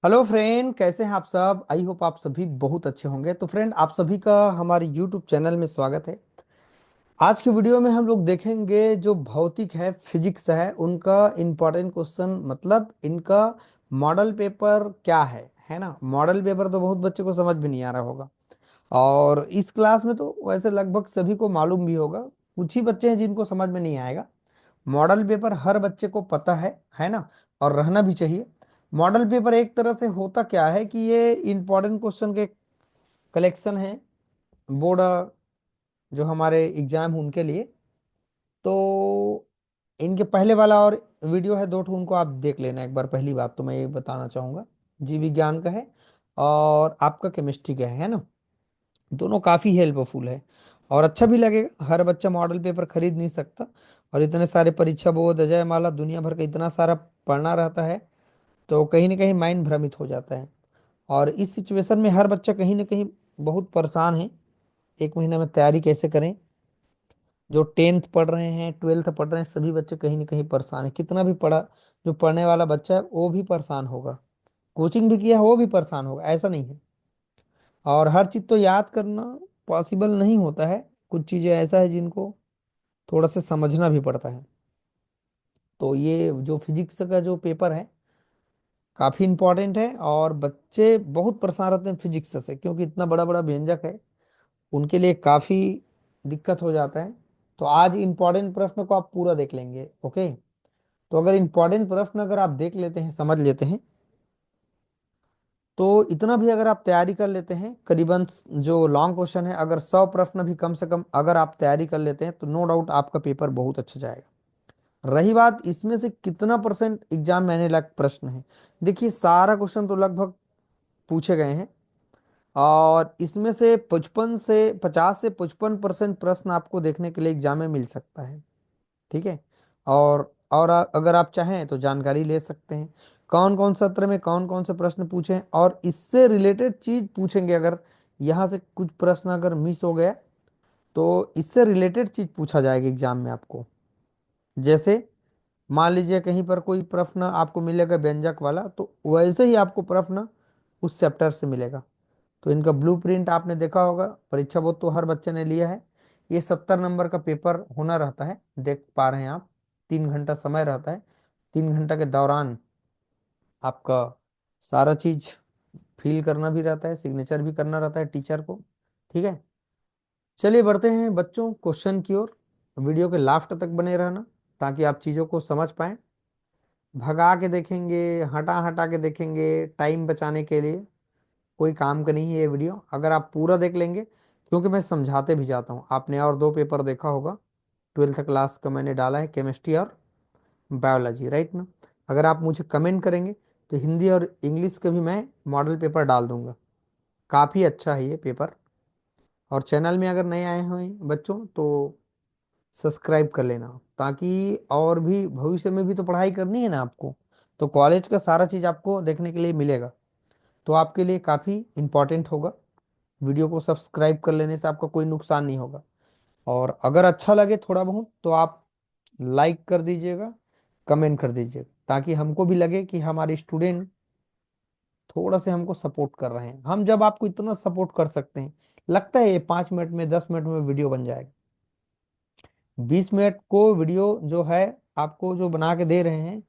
Hello friend, कैसे हैं आप सब। आई होप आप सभी बहुत अच्छे होंगे। तो फ्रेंड, आप सभी का हमारे यूट्यूब चैनल में स्वागत है। आज की वीडियो में हम लोग देखेंगे जो भौतिक है, फिजिक्स है, उनका इम्पोर्टेंट क्वेश्चन, मतलब इनका मॉडल पेपर क्या है ना। मॉडल पेपर तो बहुत बच्चे को समझ भी नहीं आ रहा होगा, और इस क्लास में तो वैसे लगभग सभी को मालूम भी होगा। कुछ ही बच्चे हैं जिनको समझ में नहीं आएगा। मॉडल पेपर हर बच्चे को पता है ना, और रहना भी चाहिए। मॉडल पेपर एक तरह से होता क्या है कि ये इंपॉर्टेंट क्वेश्चन के कलेक्शन है, बोर्ड जो हमारे एग्जाम है उनके लिए। तो इनके पहले वाला और वीडियो है दो ठो, उनको आप देख लेना एक बार। पहली बात तो मैं ये बताना चाहूँगा, जीव विज्ञान का है और आपका केमिस्ट्री का है ना। दोनों काफ़ी हेल्पफुल है और अच्छा भी लगेगा। हर बच्चा मॉडल पेपर खरीद नहीं सकता, और इतने सारे परीक्षा बोर्ड, अजय माला, दुनिया भर का इतना सारा पढ़ना रहता है, तो कहीं ना कहीं माइंड भ्रमित हो जाता है। और इस सिचुएशन में हर बच्चा कहीं ना कहीं बहुत परेशान है। एक महीना में तैयारी कैसे करें। जो टेंथ पढ़ रहे हैं, ट्वेल्थ पढ़ रहे हैं, सभी बच्चे कहीं ना कहीं परेशान है। कितना भी पढ़ा, जो पढ़ने वाला बच्चा है वो भी परेशान होगा, कोचिंग भी किया है वो भी परेशान होगा, ऐसा नहीं है। और हर चीज़ तो याद करना पॉसिबल नहीं होता है। कुछ चीज़ें ऐसा है जिनको थोड़ा सा समझना भी पड़ता है। तो ये जो फिजिक्स का जो पेपर है काफ़ी इंपॉर्टेंट है, और बच्चे बहुत परेशान रहते हैं फिजिक्स से, क्योंकि इतना बड़ा बड़ा व्यंजक है, उनके लिए काफ़ी दिक्कत हो जाता है। तो आज इंपॉर्टेंट प्रश्न को आप पूरा देख लेंगे, ओके। तो अगर इंपॉर्टेंट प्रश्न अगर आप देख लेते हैं, समझ लेते हैं, तो इतना भी अगर आप तैयारी कर लेते हैं, करीबन जो लॉन्ग क्वेश्चन है, अगर 100 प्रश्न भी कम से कम अगर आप तैयारी कर लेते हैं, तो नो डाउट आपका पेपर बहुत अच्छा जाएगा। रही बात इसमें से कितना परसेंट एग्जाम में आने लायक प्रश्न है, देखिए सारा क्वेश्चन तो लगभग पूछे गए हैं, और इसमें से 50 से 55% प्रश्न आपको देखने के लिए एग्जाम में मिल सकता है। ठीक है। और अगर आप चाहें तो जानकारी ले सकते हैं कौन कौन सत्र में कौन कौन से प्रश्न पूछे हैं, और इससे रिलेटेड चीज पूछेंगे। अगर यहाँ से कुछ प्रश्न अगर मिस हो गया, तो इससे रिलेटेड चीज पूछा जाएगा एग्जाम में आपको। जैसे मान लीजिए कहीं पर कोई प्रश्न आपको मिलेगा व्यंजक वाला, तो वैसे ही आपको प्रश्न उस चैप्टर से मिलेगा। तो इनका ब्लूप्रिंट आपने देखा होगा, परीक्षा बोर्ड तो हर बच्चे ने लिया है। ये 70 नंबर का पेपर होना रहता है, देख पा रहे हैं आप। 3 घंटा समय रहता है। 3 घंटा के दौरान आपका सारा चीज फिल करना भी रहता है, सिग्नेचर भी करना रहता है टीचर को। ठीक है। चलिए बढ़ते हैं बच्चों क्वेश्चन की ओर। वीडियो के लास्ट तक बने रहना, ताकि आप चीज़ों को समझ पाएं। भगा के देखेंगे, हटा हटा के देखेंगे, टाइम बचाने के लिए कोई काम का नहीं है ये वीडियो। अगर आप पूरा देख लेंगे, क्योंकि मैं समझाते भी जाता हूँ। आपने और दो पेपर देखा होगा, ट्वेल्थ क्लास का मैंने डाला है, केमिस्ट्री और बायोलॉजी, राइट ना। अगर आप मुझे कमेंट करेंगे तो हिंदी और इंग्लिश का भी मैं मॉडल पेपर डाल दूंगा। काफ़ी अच्छा है ये पेपर। और चैनल में अगर नए आए हैं बच्चों, तो सब्सक्राइब कर लेना, ताकि और भी भविष्य में भी तो पढ़ाई करनी है ना आपको। तो कॉलेज का सारा चीज़ आपको देखने के लिए मिलेगा, तो आपके लिए काफ़ी इम्पोर्टेंट होगा। वीडियो को सब्सक्राइब कर लेने से आपका कोई नुकसान नहीं होगा। और अगर अच्छा लगे थोड़ा बहुत, तो आप लाइक कर दीजिएगा, कमेंट कर दीजिएगा, ताकि हमको भी लगे कि हमारे स्टूडेंट थोड़ा से हमको सपोर्ट कर रहे हैं। हम जब आपको इतना सपोर्ट कर सकते हैं, लगता है ये 5 मिनट में 10 मिनट में वीडियो बन जाएगा। 20 मिनट को वीडियो जो है आपको जो बना के दे रहे हैं,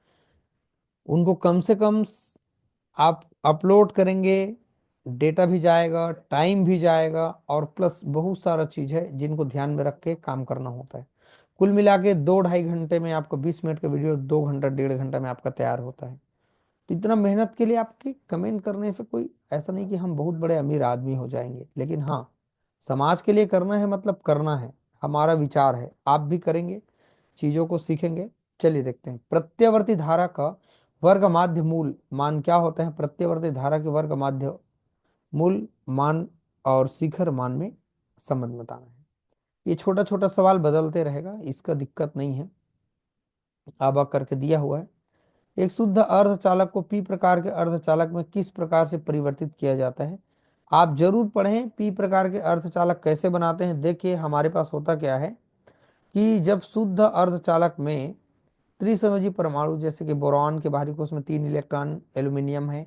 उनको कम से कम आप अपलोड करेंगे, डेटा भी जाएगा, टाइम भी जाएगा, और प्लस बहुत सारा चीज़ है जिनको ध्यान में रख के काम करना होता है। कुल मिला के 2 ढाई घंटे में आपका 20 मिनट का वीडियो 2 घंटा 1.5 घंटा में आपका तैयार होता है। तो इतना मेहनत के लिए आपके कमेंट करने से कोई ऐसा नहीं कि हम बहुत बड़े अमीर आदमी हो जाएंगे, लेकिन हाँ, समाज के लिए करना है, मतलब करना है। हमारा विचार है, आप भी करेंगे, चीज़ों को सीखेंगे। चलिए देखते हैं प्रत्यावर्ती धारा का वर्ग माध्य मूल मान क्या होता है। प्रत्यावर्ती धारा के वर्ग माध्य मूल मान और शिखर मान में संबंध बताना है। ये छोटा छोटा सवाल बदलते रहेगा, इसका दिक्कत नहीं है। आबा करके दिया हुआ है। एक शुद्ध अर्धचालक को पी प्रकार के अर्धचालक में किस प्रकार से परिवर्तित किया जाता है। आप जरूर पढ़ें पी प्रकार के अर्धचालक कैसे बनाते हैं। देखिए हमारे पास होता क्या है कि जब शुद्ध अर्धचालक में त्रिसंयोजी परमाणु, जैसे कि बोरॉन के बाहरी कोश में 3 इलेक्ट्रॉन, एल्यूमिनियम है,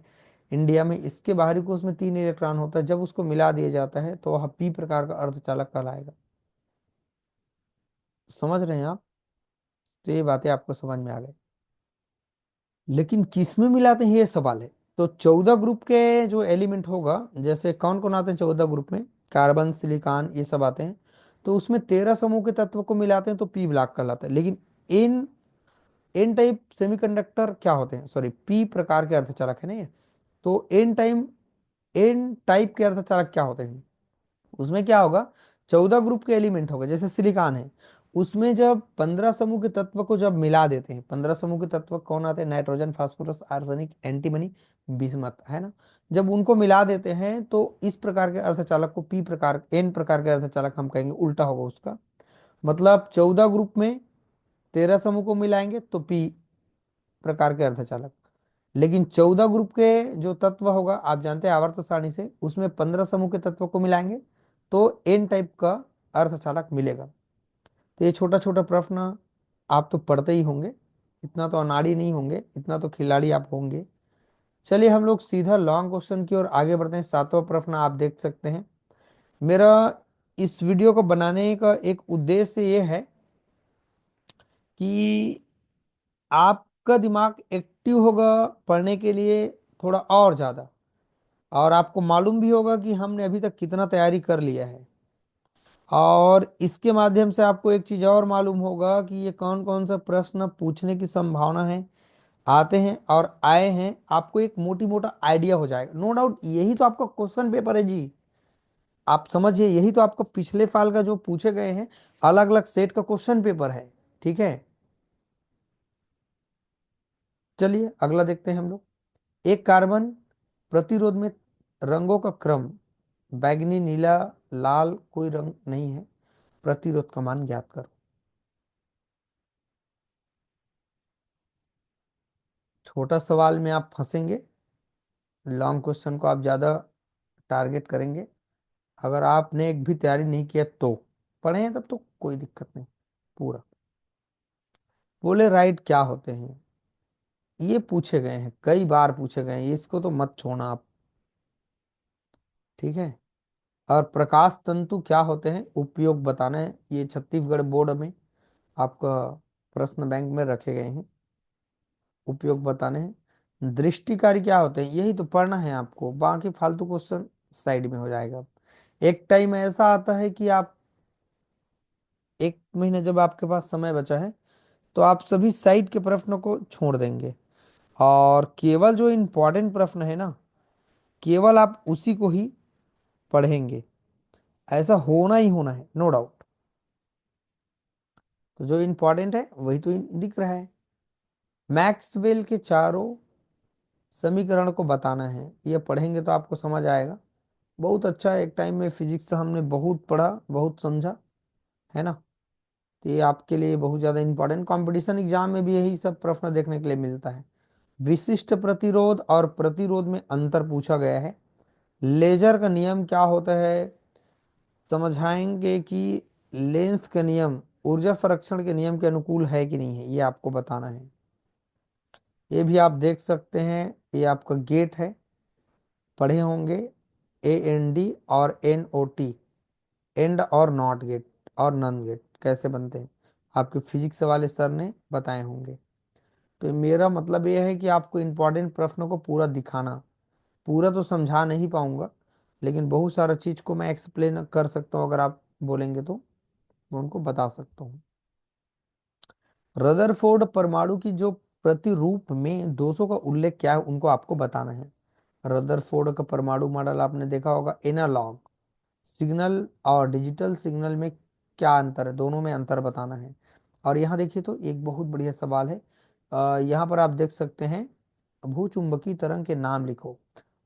इंडिया में इसके बाहरी कोश में 3 इलेक्ट्रॉन होता है, जब उसको मिला दिया जाता है तो वह पी प्रकार का अर्धचालक कहलाएगा। समझ रहे हैं आप? तो ये बातें आपको समझ में आ गई। लेकिन किसमें मिलाते हैं ये सवाल है। तो 14 ग्रुप के जो एलिमेंट होगा, जैसे कौन कौन आते हैं 14 ग्रुप में, कार्बन, सिलिकॉन, ये सब आते हैं। तो उसमें 13 समूह के तत्व को मिलाते हैं तो पी ब्लॉक कहलाता है। लेकिन इन एन टाइप सेमीकंडक्टर क्या होते हैं, सॉरी पी प्रकार के अर्धचालक है ना ये। तो एन टाइप के अर्धचालक क्या होते हैं, उसमें क्या होगा, 14 ग्रुप के एलिमेंट होगा, जैसे सिलिकॉन है, उसमें जब 15 समूह के तत्व को जब मिला देते हैं, 15 समूह के तत्व कौन आते हैं, nitrogen, phosphorus, arsenic, antimony, bismuth, है ना। जब उनको मिला देते हैं तो इस प्रकार के अर्धचालक को पी प्रकार, एन प्रकार के अर्धचालक हम कहेंगे, उल्टा होगा उसका। मतलब 14 ग्रुप में 13 समूह को मिलाएंगे तो पी प्रकार के अर्धचालक। लेकिन 14 ग्रुप के जो तत्व होगा, आप जानते हैं आवर्त सारणी से, उसमें 15 समूह के तत्व को मिलाएंगे तो एन टाइप का अर्धचालक मिलेगा। तो ये छोटा छोटा प्रश्न आप तो पढ़ते ही होंगे, इतना तो अनाड़ी नहीं होंगे, इतना तो खिलाड़ी आप होंगे। चलिए हम लोग सीधा लॉन्ग क्वेश्चन की ओर आगे बढ़ते हैं। 7वां प्रश्न आप देख सकते हैं। मेरा इस वीडियो को बनाने का एक उद्देश्य ये है कि आपका दिमाग एक्टिव होगा पढ़ने के लिए थोड़ा और ज़्यादा, और आपको मालूम भी होगा कि हमने अभी तक कितना तैयारी कर लिया है। और इसके माध्यम से आपको एक चीज़ और मालूम होगा कि ये कौन कौन सा प्रश्न पूछने की संभावना है, आते हैं और आए हैं। आपको एक मोटी मोटा आइडिया हो जाएगा, नो डाउट। यही तो आपका क्वेश्चन पेपर है जी। आप समझिए, यही तो आपका पिछले साल का जो पूछे गए हैं अलग अलग सेट का क्वेश्चन पेपर है। ठीक है, चलिए अगला देखते हैं हम लोग। एक कार्बन प्रतिरोध में रंगों का क्रम बैगनी, नीला, लाल, कोई रंग नहीं है, प्रतिरोध का मान ज्ञात करो। छोटा सवाल में आप फंसेंगे, लॉन्ग क्वेश्चन को आप ज़्यादा टारगेट करेंगे। अगर आपने एक भी तैयारी नहीं किया तो पढ़े हैं तब तो कोई दिक्कत नहीं। पूरा बोले राइट क्या होते हैं, ये पूछे गए हैं, कई बार पूछे गए हैं, इसको तो मत छोड़ना आप। ठीक है। और प्रकाश तंतु क्या होते हैं, उपयोग बताना है। ये छत्तीसगढ़ बोर्ड में आपका प्रश्न बैंक में रखे गए हैं, उपयोग बताने हैं। दृष्टिकारी क्या होते हैं, यही तो पढ़ना है आपको, बाकी फालतू क्वेश्चन साइड में हो जाएगा। एक टाइम ऐसा आता है कि आप, एक महीने जब आपके पास समय बचा है तो आप सभी साइड के प्रश्नों को छोड़ देंगे और केवल जो इम्पोर्टेंट प्रश्न है ना, केवल आप उसी को ही पढ़ेंगे। ऐसा होना ही होना है, नो डाउट। तो जो इम्पोर्टेंट है वही तो दिख रहा है। मैक्सवेल के चारों समीकरण को बताना है, ये पढ़ेंगे तो आपको समझ आएगा। बहुत अच्छा है, एक टाइम में फिजिक्स से हमने बहुत पढ़ा, बहुत समझा, है ना। तो ये आपके लिए बहुत ज़्यादा इंपॉर्टेंट, कंपटीशन एग्जाम में भी यही सब प्रश्न देखने के लिए मिलता है। विशिष्ट प्रतिरोध और प्रतिरोध में अंतर पूछा गया है। लेजर का नियम क्या होता है, समझाएंगे कि लेंस का नियम ऊर्जा संरक्षण के नियम के अनुकूल है कि नहीं है, ये आपको बताना है। ये भी आप देख सकते हैं, ये आपका गेट है, पढ़े होंगे, AND और NOT, एंड और नॉट गेट और नन गेट कैसे बनते हैं, आपके फिजिक्स वाले सर ने बताए होंगे। तो मेरा मतलब यह है कि आपको इंपॉर्टेंट प्रश्नों को पूरा दिखाना। पूरा तो समझा नहीं पाऊंगा, लेकिन बहुत सारा चीज़ को मैं एक्सप्लेन कर सकता हूँ, अगर आप बोलेंगे तो मैं उनको बता सकता हूँ। रदरफोर्ड परमाणु की जो प्रतिरूप में 200 का उल्लेख क्या है, उनको आपको बताना है। रदरफोर्ड का परमाणु मॉडल आपने देखा होगा। एनालॉग सिग्नल और डिजिटल सिग्नल में क्या अंतर है, दोनों में अंतर बताना है। और यहाँ देखिए तो एक बहुत बढ़िया सवाल है, यहाँ पर आप देख सकते हैं, भूचुंबकीय तरंग के नाम लिखो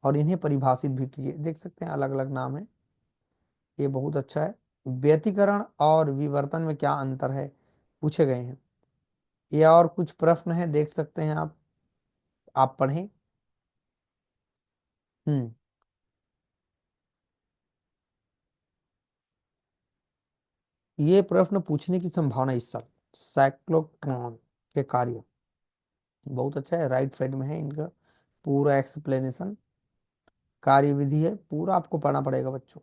और इन्हें परिभाषित भी कीजिए। देख सकते हैं अलग अलग नाम है, ये बहुत अच्छा है। व्यतिकरण और विवर्तन में क्या अंतर है, पूछे गए हैं। ये और कुछ प्रश्न है, देख सकते हैं आप पढ़ें। हम्म ये प्रश्न पूछने की संभावना इस साल, साइक्लोट्रॉन के कार्य बहुत अच्छा है, राइट साइड में है इनका पूरा एक्सप्लेनेशन। कार्यविधि है, पूरा आपको पढ़ना पड़ेगा बच्चों।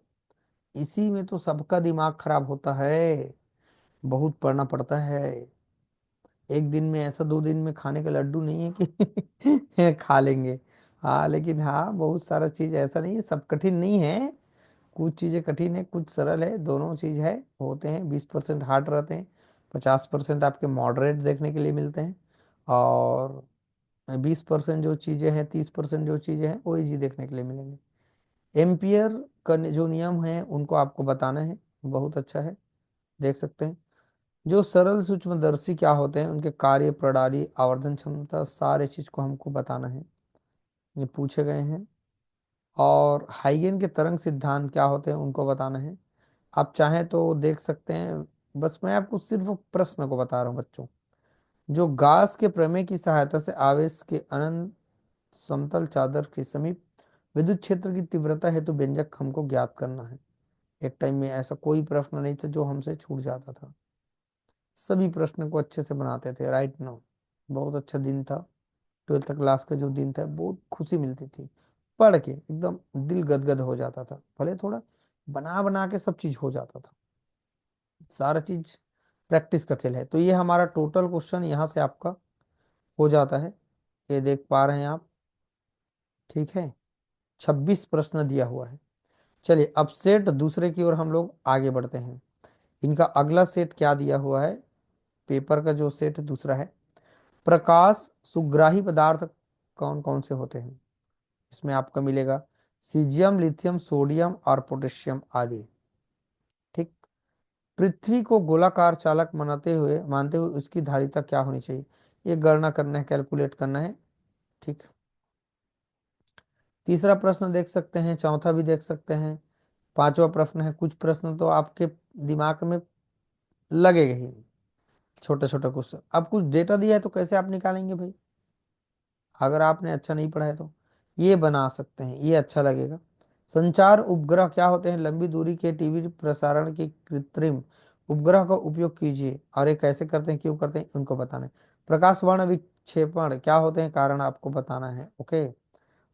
इसी में तो सबका दिमाग खराब होता है, बहुत पढ़ना पड़ता है। एक दिन में ऐसा, 2 दिन में खाने का लड्डू नहीं है कि खा लेंगे। हाँ, लेकिन हाँ, बहुत सारा चीज ऐसा नहीं है, सब कठिन नहीं है। कुछ चीजें कठिन है, कुछ सरल है, दोनों चीज है, होते हैं। 20% हार्ड रहते हैं, 50% आपके मॉडरेट देखने के लिए मिलते हैं, और 20% जो चीजें हैं, 30% जो चीजें हैं वो इजी देखने के लिए मिलेंगे। एम्पियर का जो नियम है उनको आपको बताना है, बहुत अच्छा है, देख सकते हैं। जो सरल सूक्ष्मदर्शी क्या होते हैं, उनके कार्य प्रणाली, आवर्धन क्षमता, सारे चीज को हमको बताना है, ये पूछे गए हैं। और हाइगेन के तरंग सिद्धांत क्या होते हैं उनको बताना है। आप चाहें तो देख सकते हैं, बस मैं आपको सिर्फ प्रश्न को बता रहा हूँ बच्चों। जो गास के प्रमेय की सहायता से आवेश के अनंत समतल चादर के समीप विद्युत क्षेत्र की तीव्रता हेतु व्यंजक हमको ज्ञात करना है। एक टाइम में ऐसा कोई प्रश्न नहीं था जो हमसे छूट जाता था, सभी प्रश्न को अच्छे से बनाते थे। राइट नाउ बहुत अच्छा दिन था, 12th क्लास का जो दिन था, बहुत खुशी मिलती थी पढ़ के, एकदम दिल गदगद हो जाता था। भले थोड़ा बना बना के सब चीज हो जाता था, सारा चीज प्रैक्टिस का खेल है। तो ये हमारा टोटल क्वेश्चन यहाँ से आपका हो जाता है, ये देख पा रहे हैं आप, ठीक है। 26 प्रश्न दिया हुआ है। चलिए अब सेट दूसरे की ओर हम लोग आगे बढ़ते हैं। इनका अगला सेट क्या दिया हुआ है, पेपर का जो सेट दूसरा है, प्रकाश सुग्राही पदार्थ कौन कौन से होते हैं। इसमें आपका मिलेगा सीजियम, लिथियम, सोडियम और पोटेशियम आदि। ठीक। पृथ्वी को गोलाकार चालक मानते हुए उसकी धारिता क्या होनी चाहिए, ये गणना करना है, कैलकुलेट करना है। ठीक। तीसरा प्रश्न देख सकते हैं, चौथा भी देख सकते हैं, पांचवा प्रश्न है। कुछ प्रश्न तो आपके दिमाग में लगेगा ही, छोटा छोटा क्वेश्चन। अब कुछ डेटा दिया है तो कैसे आप निकालेंगे भाई, अगर आपने अच्छा नहीं पढ़ा है तो। ये बना सकते हैं, ये अच्छा लगेगा। संचार उपग्रह क्या होते हैं, लंबी दूरी के टीवी प्रसारण के कृत्रिम उपग्रह का उपयोग कीजिए, और ये कैसे करते हैं, क्यों करते हैं, उनको बताना है। प्रकाश वर्ण विक्षेपण क्या होते हैं, कारण आपको बताना है। ओके।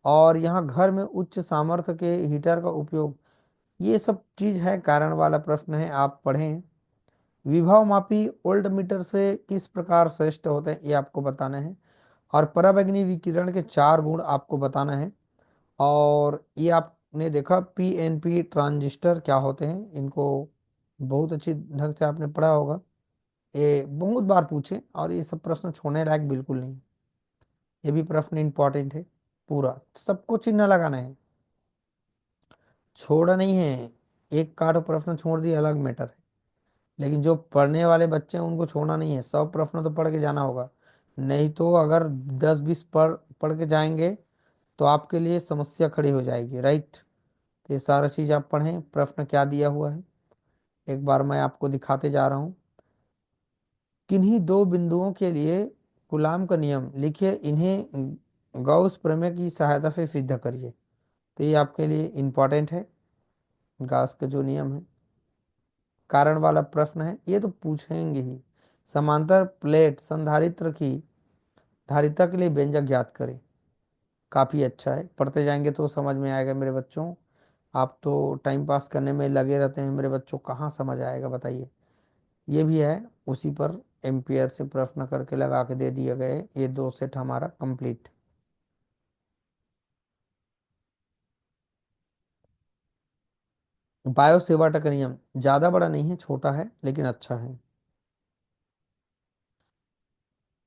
और यहाँ घर में उच्च सामर्थ्य के हीटर का उपयोग, ये सब चीज है, कारण वाला प्रश्न है, आप पढ़ें। विभव मापी ओल्ड मीटर से किस प्रकार श्रेष्ठ होते हैं, ये आपको बताना है। और पराबैंगनी विकिरण के 4 गुण आपको बताना है। और ये आपने देखा पीएनपी ट्रांजिस्टर क्या होते हैं, इनको बहुत अच्छी ढंग से आपने पढ़ा होगा, ये बहुत बार पूछे, और ये सब प्रश्न छोड़ने लायक बिल्कुल नहीं। ये भी प्रश्न इंपॉर्टेंट है, पूरा सबको चिन्ह लगाना है, छोड़ा नहीं है। एक काट प्रश्न छोड़ दिया अलग मैटर है, लेकिन जो पढ़ने वाले बच्चे हैं उनको छोड़ना नहीं है, 100 प्रश्न तो पढ़ के जाना होगा। नहीं तो अगर 10-20 पढ़ पढ़ के जाएंगे तो आपके लिए समस्या खड़ी हो जाएगी। राइट। तो ये सारा चीज आप पढ़ें, प्रश्न क्या दिया हुआ है एक बार मैं आपको दिखाते जा रहा हूं। किन्हीं दो बिंदुओं के लिए कूलाम का नियम लिखिए, इन्हें गॉस प्रमेय की सहायता से सिद्ध करिए। तो ये आपके लिए इंपॉर्टेंट है, गॉस का जो नियम है, कारण वाला प्रश्न है, ये तो पूछेंगे ही। समांतर प्लेट संधारित्र की धारिता के लिए व्यंजक ज्ञात करें, काफी अच्छा है, पढ़ते जाएंगे तो समझ में आएगा मेरे बच्चों। आप तो टाइम पास करने में लगे रहते हैं मेरे बच्चों, कहाँ समझ आएगा बताइए। ये भी है, उसी पर एम्पियर से प्रश्न करके लगा के दे दिए गए। ये 2 सेट हमारा कंप्लीट। बायो सेवाट का नियम ज्यादा बड़ा नहीं है, छोटा है लेकिन अच्छा है।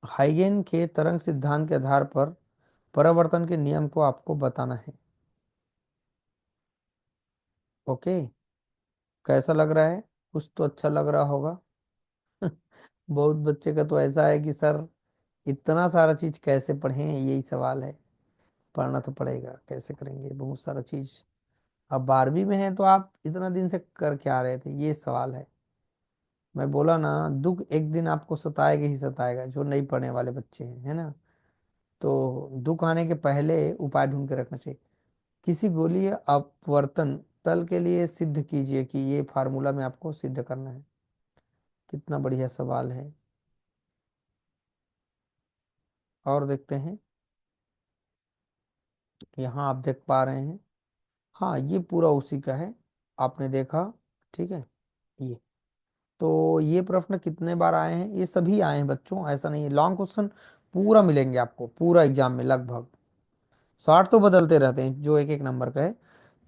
हाइगेन के तरंग सिद्धांत के आधार पर परावर्तन के नियम को आपको बताना है। ओके। कैसा लग रहा है, कुछ तो अच्छा लग रहा होगा। बहुत बच्चे का तो ऐसा है कि सर इतना सारा चीज कैसे पढ़ें, यही सवाल है। पढ़ना तो पड़ेगा, कैसे करेंगे बहुत सारा चीज। अब 12वीं में है तो आप इतना दिन से कर क्या रहे थे, ये सवाल है। मैं बोला ना, दुख एक दिन आपको सताएगा ही सताएगा, जो नहीं पढ़ने वाले बच्चे हैं, है ना। तो दुख आने के पहले उपाय ढूंढ के रखना चाहिए। किसी गोलीय अपवर्तन तल के लिए सिद्ध कीजिए, कि ये फार्मूला में आपको सिद्ध करना है। कितना बढ़िया सवाल है। और देखते हैं, यहाँ आप देख पा रहे हैं हाँ, ये पूरा उसी का है, आपने देखा। ठीक है। ये तो ये प्रश्न कितने बार आए हैं? ये सभी आए हैं बच्चों, ऐसा नहीं है। लॉन्ग क्वेश्चन पूरा मिलेंगे आपको पूरा एग्जाम में लगभग। 60 तो बदलते रहते हैं जो एक एक नंबर का है।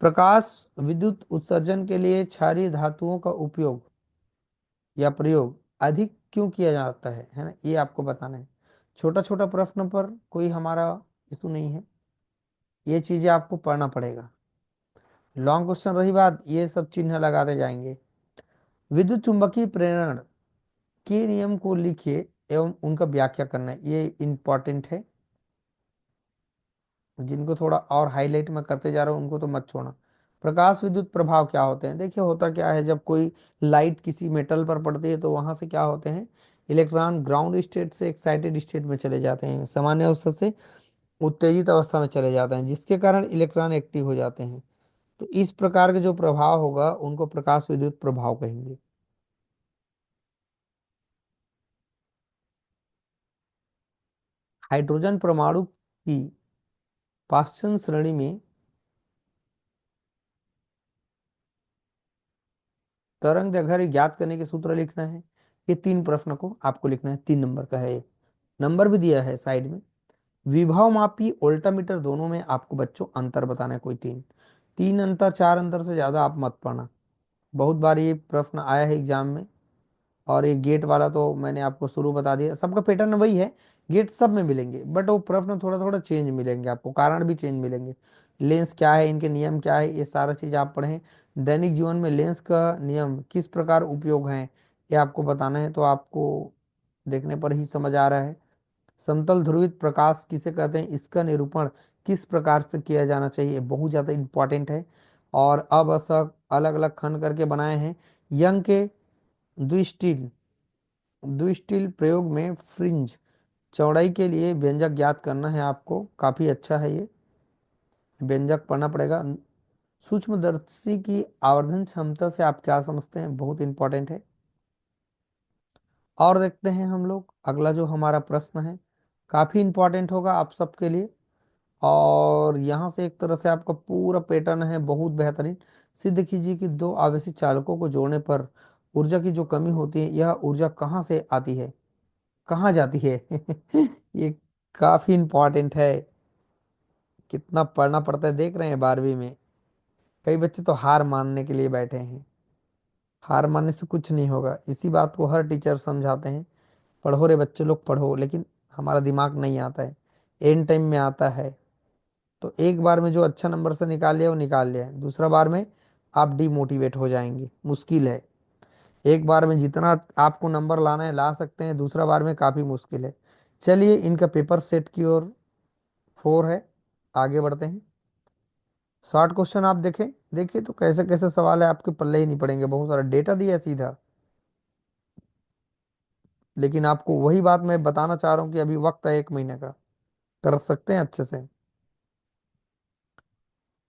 प्रकाश विद्युत उत्सर्जन के लिए क्षारीय धातुओं का उपयोग या प्रयोग अधिक क्यों किया जाता है ना, ये आपको बताना है। छोटा छोटा प्रश्न पर कोई हमारा इशू नहीं है, ये चीजें आपको पढ़ना पड़ेगा। लॉन्ग क्वेश्चन रही बात, ये सब चिन्ह लगाते जाएंगे। विद्युत चुंबकीय प्रेरण के नियम को लिखिए एवं उनका व्याख्या करना है, ये इंपॉर्टेंट है। जिनको थोड़ा और हाईलाइट में करते जा रहा हूँ उनको तो मत छोड़ना। प्रकाश विद्युत प्रभाव क्या होते हैं? देखिए होता क्या है, जब कोई लाइट किसी मेटल पर पड़ती है तो वहां से क्या होते हैं, इलेक्ट्रॉन ग्राउंड स्टेट से एक्साइटेड स्टेट में चले जाते हैं, सामान्य अवस्था से उत्तेजित अवस्था में चले जाते हैं, जिसके कारण इलेक्ट्रॉन एक्टिव हो जाते हैं। तो इस प्रकार के जो प्रभाव होगा उनको प्रकाश विद्युत प्रभाव कहेंगे। हाइड्रोजन परमाणु की पाश्चन श्रेणी में तरंग दैर्घ्य ज्ञात करने के सूत्र लिखना है। ये 3 प्रश्न को आपको लिखना है, 3 नंबर का है ये। नंबर भी दिया है साइड में। विभव मापी वोल्टामीटर दोनों में आपको बच्चों अंतर बताना है, कोई 3 अंतर, 4 अंतर से ज्यादा आप मत पढ़ना। बहुत बार ये प्रश्न आया है एग्जाम में। और ये गेट वाला तो मैंने आपको शुरू बता दिया, सबका पैटर्न वही है, गेट सब में मिलेंगे, बट वो प्रश्न थोड़ा थोड़ा चेंज मिलेंगे आपको, कारण भी चेंज मिलेंगे। लेंस क्या है, इनके नियम क्या है, ये सारा चीज आप पढ़ें। दैनिक जीवन में लेंस का नियम किस प्रकार उपयोग है, ये आपको बताना है, तो आपको देखने पर ही समझ आ रहा है। समतल ध्रुवित प्रकाश किसे कहते हैं, इसका निरूपण किस प्रकार से किया जाना चाहिए, बहुत ज़्यादा इंपॉर्टेंट है। और अब असक अलग अलग खंड करके बनाए हैं। यंग के द्विस्टिल द्विस्टिल प्रयोग में फ्रिंज चौड़ाई के लिए व्यंजक ज्ञात करना है आपको, काफ़ी अच्छा है ये, व्यंजक पढ़ना पड़ेगा। सूक्ष्मदर्शी की आवर्धन क्षमता से आप क्या समझते हैं, बहुत इंपॉर्टेंट है। और देखते हैं हम लोग अगला जो हमारा प्रश्न है, काफ़ी इंपॉर्टेंट होगा आप सबके लिए। और यहाँ से एक तरह से आपका पूरा पैटर्न है बहुत बेहतरीन। सिद्ध कीजिए कि दो आवेशित चालकों को जोड़ने पर ऊर्जा की जो कमी होती है, यह ऊर्जा कहाँ से आती है, कहाँ जाती है? ये काफी इंपॉर्टेंट है, कितना पढ़ना पड़ता है देख रहे हैं 12वीं में। कई बच्चे तो हार मानने के लिए बैठे हैं। हार मानने से कुछ नहीं होगा, इसी बात को हर टीचर समझाते हैं। पढ़ो रे बच्चे लोग पढ़ो, लेकिन हमारा दिमाग नहीं आता है, एंड टाइम में आता है। तो एक बार में जो अच्छा नंबर से निकाल लिया वो निकाल लिया है, दूसरा बार में आप डिमोटिवेट हो जाएंगे, मुश्किल है। एक बार में जितना आपको नंबर लाना है ला सकते हैं, दूसरा बार में काफ़ी मुश्किल है। चलिए इनका पेपर सेट की ओर 4 है, आगे बढ़ते हैं। शॉर्ट क्वेश्चन आप देखें, देखिए तो कैसे कैसे सवाल है, आपके पल्ले ही नहीं पड़ेंगे, बहुत सारा डेटा दिया है सीधा। लेकिन आपको वही बात मैं बताना चाह रहा हूँ कि अभी वक्त है 1 महीने का, कर सकते हैं अच्छे से।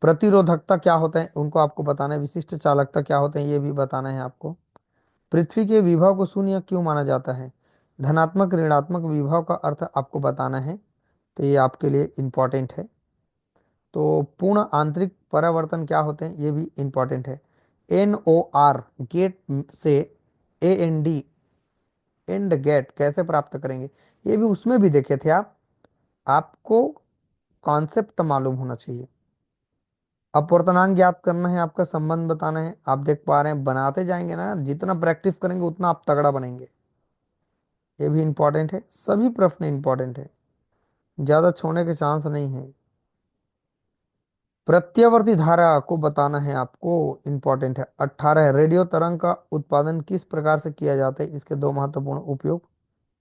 प्रतिरोधकता क्या होता है उनको आपको बताना है, विशिष्ट चालकता क्या होते हैं ये भी बताना है आपको। पृथ्वी के विभव को शून्य क्यों माना जाता है, धनात्मक ऋणात्मक विभव का अर्थ आपको बताना है, तो ये आपके लिए इंपॉर्टेंट है। तो पूर्ण आंतरिक परावर्तन क्या होते हैं ये भी इंपॉर्टेंट है। NOR गेट से AND एंड गेट कैसे प्राप्त करेंगे, ये भी उसमें भी देखे थे आप, आपको कॉन्सेप्ट मालूम होना चाहिए। अपवर्तनांक ज्ञात करना है, आपका संबंध बताना है, आप देख पा रहे हैं बनाते जाएंगे ना, जितना प्रैक्टिस करेंगे उतना आप तगड़ा बनेंगे। ये भी इंपॉर्टेंट है, सभी प्रश्न इंपॉर्टेंट है, ज्यादा छोड़ने के चांस नहीं है। प्रत्यावर्ती धारा को बताना है आपको, इंपॉर्टेंट है। 18 रेडियो तरंग का उत्पादन किस प्रकार से किया जाता है, इसके 2 महत्वपूर्ण उपयोग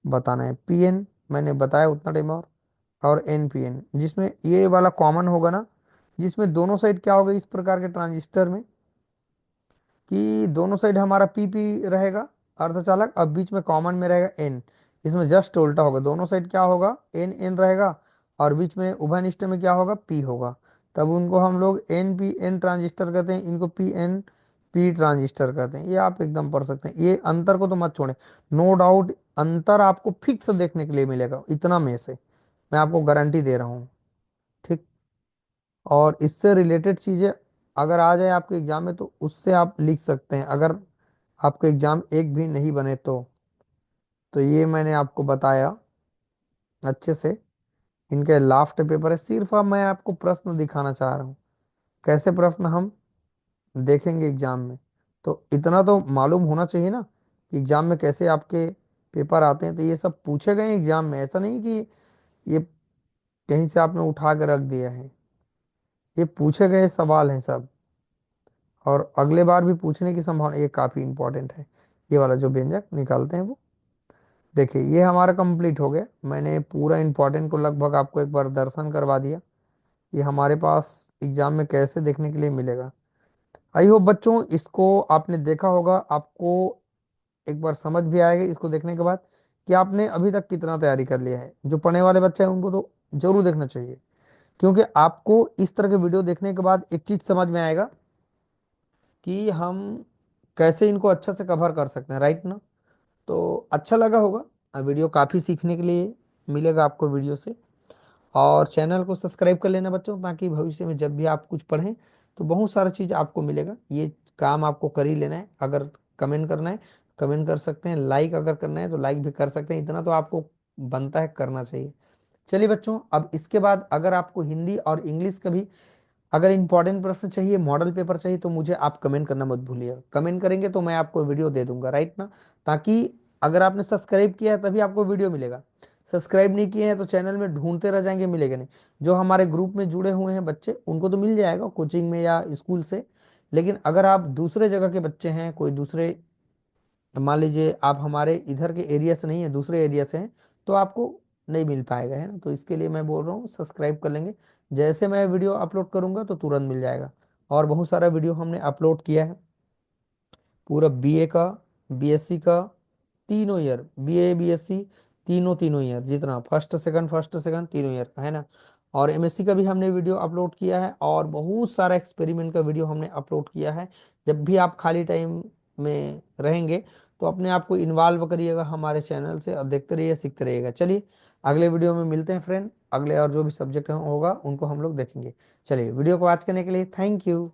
बताना है। PN मैंने बताया उतना टाइम, और NPN, जिसमें ये वाला कॉमन होगा ना, जिसमें दोनों साइड क्या होगा इस प्रकार के ट्रांजिस्टर में, कि दोनों साइड हमारा PP रहेगा अर्धचालक, अब बीच में कॉमन में रहेगा N। इसमें जस्ट उल्टा होगा, दोनों साइड क्या होगा, N रहेगा, और बीच में उभयनिष्ठ में क्या होगा, P होगा। तब उनको हम लोग NPN ट्रांजिस्टर कहते हैं, इनको PNP ट्रांजिस्टर कहते हैं, ये आप एकदम पढ़ सकते हैं। ये अंतर को तो मत छोड़ें, नो डाउट अंतर आपको फिक्स देखने के लिए मिलेगा इतना में से, मैं आपको गारंटी दे रहा हूँ। ठीक। और इससे रिलेटेड चीजें अगर आ जाए आपके एग्जाम में तो उससे आप लिख सकते हैं। अगर आपका एग्जाम एक भी नहीं बने तो ये मैंने आपको बताया अच्छे से। इनके लास्ट पेपर है, सिर्फ अब मैं आपको प्रश्न दिखाना चाह रहा हूँ, कैसे प्रश्न हम देखेंगे एग्जाम में। तो इतना तो मालूम होना चाहिए ना कि एग्जाम में कैसे आपके पेपर आते हैं। तो ये सब पूछे गए एग्जाम में, ऐसा नहीं कि ये कहीं से आपने उठा के रख दिया है। ये पूछे गए सवाल हैं सब, और अगले बार भी पूछने की संभावना, ये काफी इंपॉर्टेंट है। ये वाला जो व्यंजक निकालते हैं वो, देखिए ये हमारा कंप्लीट हो गया। मैंने पूरा इंपॉर्टेंट को लगभग आपको एक बार दर्शन करवा दिया। ये हमारे पास एग्जाम में कैसे देखने के लिए मिलेगा। आई होप बच्चों इसको आपने देखा होगा, आपको एक बार समझ भी आएगा इसको देखने के बाद कि आपने अभी तक कितना तैयारी कर लिया है। जो पढ़ने वाले बच्चे हैं उनको तो जरूर देखना चाहिए, क्योंकि आपको इस तरह के वीडियो देखने के बाद एक चीज समझ में आएगा कि हम कैसे इनको अच्छा से कवर कर सकते हैं, राइट ना। तो अच्छा लगा होगा, वीडियो काफ़ी सीखने के लिए मिलेगा आपको वीडियो से। और चैनल को सब्सक्राइब कर लेना बच्चों, ताकि भविष्य में जब भी आप कुछ पढ़ें तो बहुत सारा चीज़ आपको मिलेगा। ये काम आपको कर ही लेना है। अगर कमेंट करना है कमेंट कर सकते हैं, लाइक अगर करना है तो लाइक भी कर सकते हैं, इतना तो आपको बनता है, करना चाहिए। चलिए बच्चों, अब इसके बाद अगर आपको हिंदी और इंग्लिश का भी अगर इंपॉर्टेंट प्रश्न चाहिए, मॉडल पेपर चाहिए, तो मुझे आप कमेंट करना मत भूलिएगा। कमेंट करेंगे तो मैं आपको वीडियो दे दूंगा, राइट ना। ताकि अगर आपने सब्सक्राइब किया है तभी आपको वीडियो मिलेगा। सब्सक्राइब नहीं किए हैं तो चैनल में ढूंढते रह जाएंगे, मिलेगा नहीं। जो हमारे ग्रुप में जुड़े हुए हैं बच्चे, उनको तो मिल जाएगा कोचिंग में या स्कूल से। लेकिन अगर आप दूसरे जगह के बच्चे हैं, कोई दूसरे, मान लीजिए आप हमारे इधर के एरिया से नहीं है, दूसरे एरिया से हैं, तो आपको नहीं मिल पाएगा, है ना। तो इसके लिए मैं बोल रहा हूँ सब्सक्राइब कर लेंगे। जैसे मैं वीडियो अपलोड करूंगा तो तुरंत मिल जाएगा। और बहुत सारा वीडियो हमने अपलोड किया है, पूरा बीए का, बीएससी का, तीनों ईयर, बीए बीएससी, तीनों तीनों ईयर, जितना फर्स्ट सेकंड तीनों ईयर का, है ना। और एमएससी का भी हमने वीडियो अपलोड किया है, और बहुत सारा एक्सपेरिमेंट का वीडियो हमने अपलोड किया है। जब भी आप खाली टाइम में रहेंगे तो अपने आप को इन्वॉल्व करिएगा हमारे चैनल से, और देखते रहिए, सीखते रहिएगा। चलिए अगले वीडियो में मिलते हैं फ्रेंड। अगले और जो भी सब्जेक्ट होगा उनको हम लोग देखेंगे। चलिए, वीडियो को वॉच करने के लिए थैंक यू।